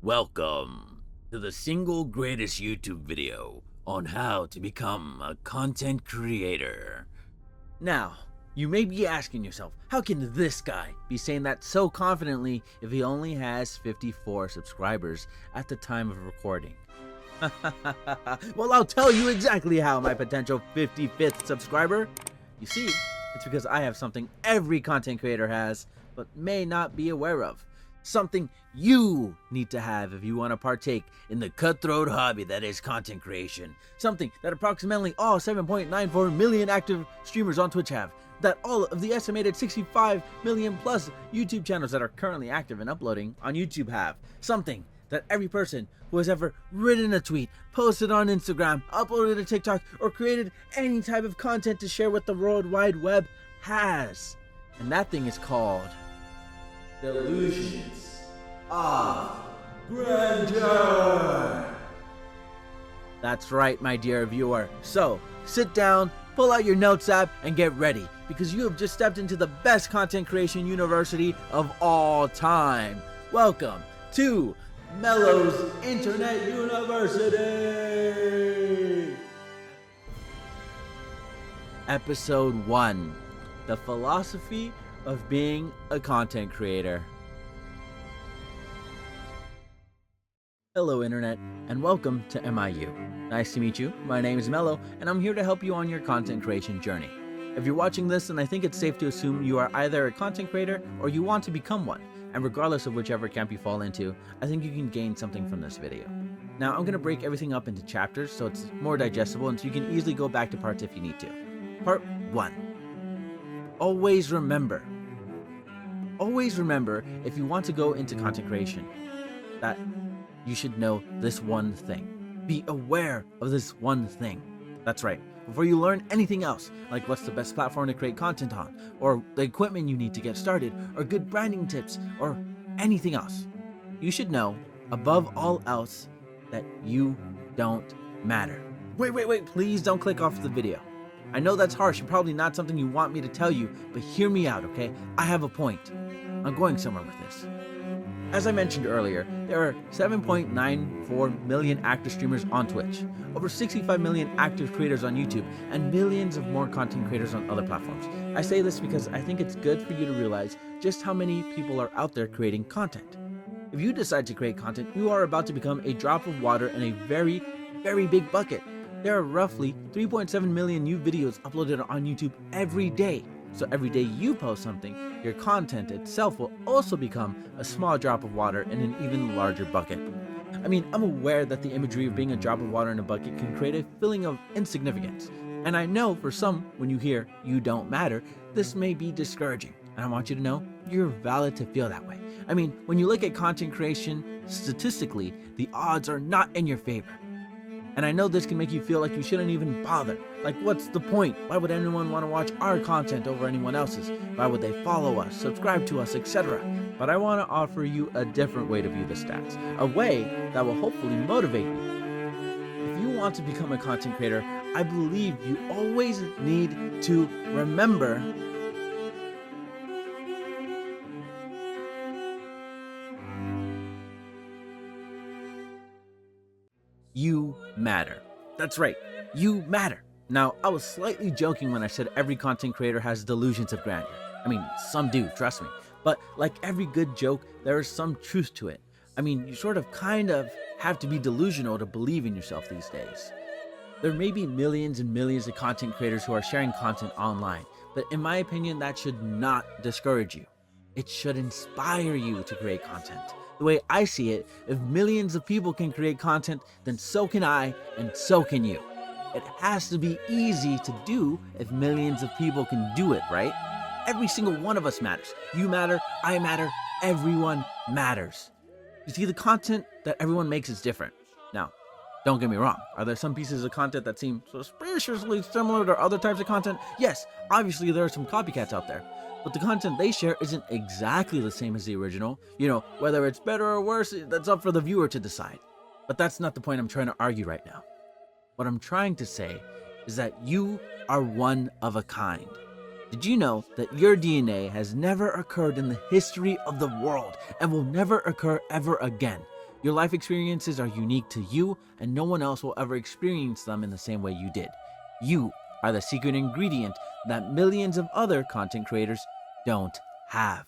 Welcome to the single greatest YouTube video on how to become a content creator. Now, you may be asking yourself, how can this guy be saying that so confidently if he only has 54 subscribers at the time of recording? Well, I'll tell you exactly how, my potential 55th subscriber. You see, it's because I have something every content creator has, but may not be aware of. Something you need to have if you want to partake in the cutthroat hobby that is content creation. Something that approximately all 7.94 million active streamers on Twitch have. That all of the estimated 65 million plus YouTube channels that are currently active and uploading on YouTube have. Something that every person who has ever written a tweet, posted on Instagram, uploaded a TikTok, or created any type of content to share with the World Wide Web has. And that thing is called Delusions of Grandeur. That's right, my dear viewer. So, sit down, pull out your notes app, and get ready, because you have just stepped into the best content creation university of all time. Welcome to Mello's Internet University! Episode 1. The Philosophy of Being a Content Creator. Hello Internet, and welcome to MIU. Nice to meet you. My name is Mello, and I'm here to help you on your content creation journey. If you're watching this, then I think it's safe to assume you are either a content creator or you want to become one. And regardless of whichever camp you fall into, I think you can gain something from this video. Now, I'm going to break everything up into chapters so it's more digestible and so you can easily go back to parts if you need to. Part 1. Always remember, if you want to go into content creation, that you should know this one thing. Be aware of this one thing. That's right. Before you learn anything else, like what's the best platform to create content on, or the equipment you need to get started, or good branding tips, or anything else, you should know, above all else, that you don't matter. Wait, please don't click off the video. I know that's harsh and probably not something you want me to tell you, but hear me out, okay? I have a point. I'm going somewhere with this. As I mentioned earlier, there are 7.94 million active streamers on Twitch, over 65 million active creators on YouTube, and millions of more content creators on other platforms. I say this because I think it's good for you to realize just how many people are out there creating content. If you decide to create content, you are about to become a drop of water in a very, very big bucket. There are roughly 3.7 million new videos uploaded on YouTube every day. So every day you post something, your content itself will also become a small drop of water in an even larger bucket. I mean, I'm aware that the imagery of being a drop of water in a bucket can create a feeling of insignificance. And I know for some, when you hear "you don't matter," this may be discouraging. And I want you to know, you're valid to feel that way. I mean, when you look at content creation, statistically, the odds are not in your favor. And I know this can make you feel like you shouldn't even bother. Like, what's the point? Why would anyone want to watch our content over anyone else's? Why would they follow us, subscribe to us, etc.? But I want to offer you a different way to view the stats. A way that will hopefully motivate you. If you want to become a content creator, I believe you always need to remember you matter. That's right, you matter. Now, I was slightly joking when I said every content creator has delusions of grandeur. I mean, some do, trust me. But like every good joke, there is some truth to it. I mean, you sort of kind of have to be delusional to believe in yourself these days. There may be millions and millions of content creators who are sharing content online, but in my opinion, that should not discourage you. It should inspire you to create content. The way I see it, if millions of people can create content, then so can I, and so can you. It has to be easy to do if millions of people can do it, right? Every single one of us matters. You matter, I matter, everyone matters. You see, the content that everyone makes is different. Now, don't get me wrong. Are there some pieces of content that seem suspiciously similar to other types of content? Yes, obviously there are some copycats out there. But the content they share isn't exactly the same as the original. You know, whether it's better or worse, that's up for the viewer to decide. But that's not the point I'm trying to argue right now. What I'm trying to say is that you are one of a kind. Did you know that your DNA has never occurred in the history of the world and will never occur ever again? Your life experiences are unique to you, and no one else will ever experience them in the same way you did. You are the secret ingredient that millions of other content creators don't have.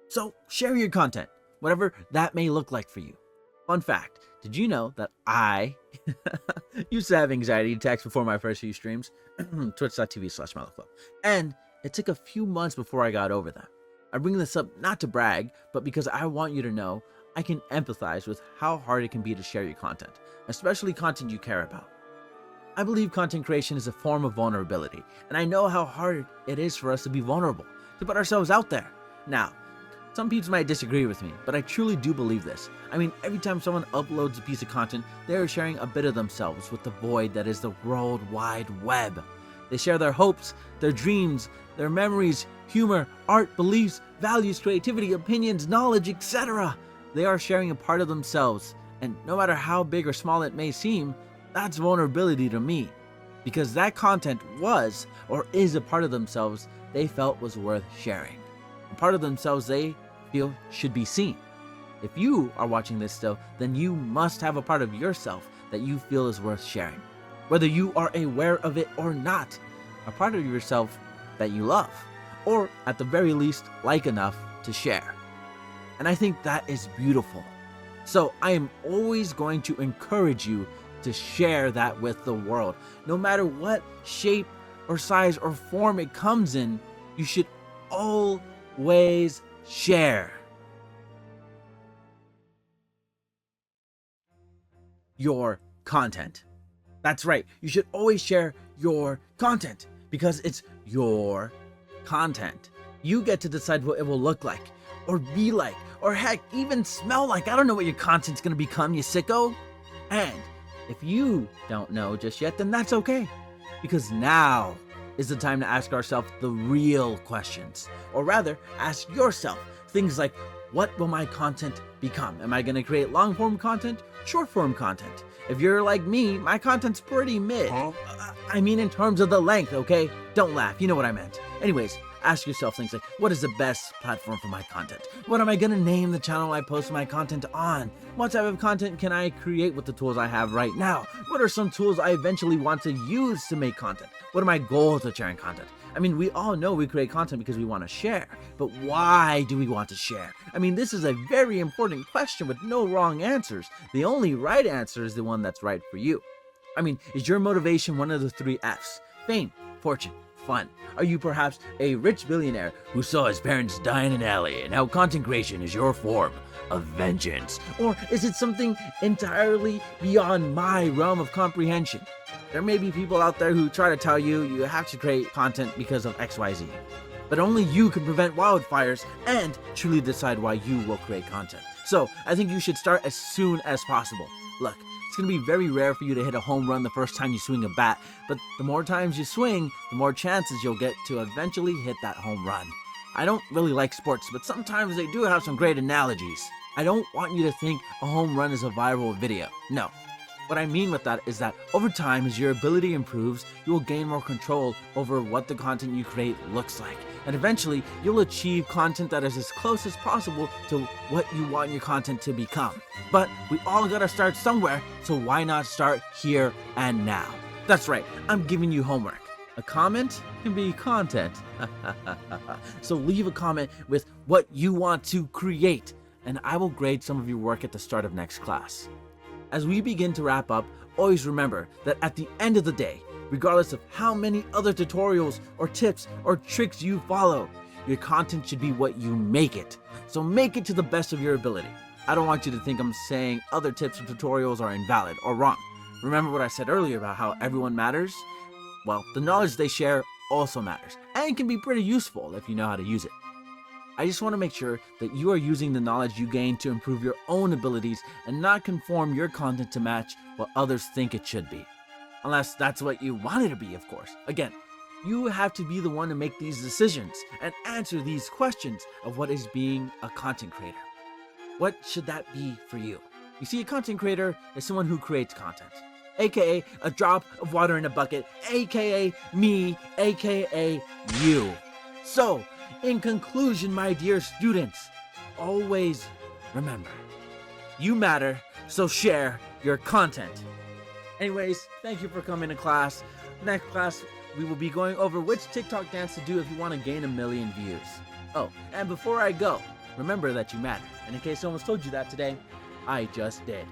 So share your content, whatever that may look like for you. Fun fact, did you know that I used to have anxiety attacks before my first few streams? Twitch.tv/MeloClub. And it took a few months before I got over them. I bring this up not to brag, but because I want you to know I can empathize with how hard it can be to share your content, especially content you care about. I believe content creation is a form of vulnerability, and I know how hard it is for us to be vulnerable, to put ourselves out there. Now, some people might disagree with me, but I truly do believe this. I mean, every time someone uploads a piece of content, they are sharing a bit of themselves with the void that is the World Wide Web. They share their hopes, their dreams, their memories, humor, art, beliefs, values, creativity, opinions, knowledge, etc. They are sharing a part of themselves, and no matter how big or small it may seem, that's vulnerability to me. Because that content was or is a part of themselves they felt was worth sharing. A part of themselves they feel should be seen. If you are watching this still, then you must have a part of yourself that you feel is worth sharing. Whether you are aware of it or not, a part of yourself that you love, or at the very least like enough to share. And I think that is beautiful. So I am always going to encourage you to share that with the world. No matter what shape or size or form it comes in, you should always share. Your content. That's right, you should always share your content because it's your content. You get to decide what it will look like, or be like, or heck, even smell like. I don't know what your content's gonna become, you sicko. And if you don't know just yet, then that's okay, because now is the time to ask ourselves the real questions, or rather, ask yourself things like, what will my content become? Am I going to create long-form content, short-form content? If you're like me, my content's pretty mid. I mean in terms of the length, okay? Don't laugh, you know what I meant. Anyways, ask yourself things like, what is the best platform for my content? What am I going to name the channel I post my content on? What type of content can I create with the tools I have right now? What are some tools I eventually want to use to make content? What are my goals with sharing content? I mean, we all know we create content because we want to share, but why do we want to share? I mean, this is a very important question with no wrong answers. The only right answer is the one that's right for you. I mean, is your motivation one of the 3 F's? Fame, fortune, fun. Are you perhaps a rich billionaire who saw his parents die in an alley and how content creation is your form of vengeance? Or is it something entirely beyond my realm of comprehension? There may be people out there who try to tell you you have to create content because of XYZ, but only you can prevent wildfires and truly decide why you will create content. So I think you should start as soon as possible. Look, it's going to be very rare for you to hit a home run the first time you swing a bat, but the more times you swing, the more chances you'll get to eventually hit that home run. I don't really like sports, but sometimes they do have some great analogies. I don't want you to think a home run is a viral video. No. What I mean with that is that over time, as your ability improves, you will gain more control over what the content you create looks like. And eventually, you'll achieve content that is as close as possible to what you want your content to become. But we all gotta start somewhere, so why not start here and now? That's right, I'm giving you homework. A comment can be content. So leave a comment with what you want to create, and I will grade some of your work at the start of next class. As we begin to wrap up, always remember that at the end of the day, regardless of how many other tutorials or tips or tricks you follow, your content should be what you make it. So make it to the best of your ability. I don't want you to think I'm saying other tips or tutorials are invalid or wrong. Remember what I said earlier about how everyone matters? Well, the knowledge they share also matters, and can be pretty useful if you know how to use it. I just want to make sure that you are using the knowledge you gain to improve your own abilities and not conform your content to match what others think it should be. Unless that's what you want it to be, of course. Again, you have to be the one to make these decisions and answer these questions of what is being a content creator. What should that be for you? You see, a content creator is someone who creates content, aka a drop of water in a bucket, aka me, aka you. So, in conclusion, my dear students, always remember, you matter, so share your content. Anyways, thank you for coming to class. Next class, we will be going over which TikTok dance to do if you want to gain 1 million views. Oh, and before I go, remember that you matter. And in case someone's told you that today, I just did.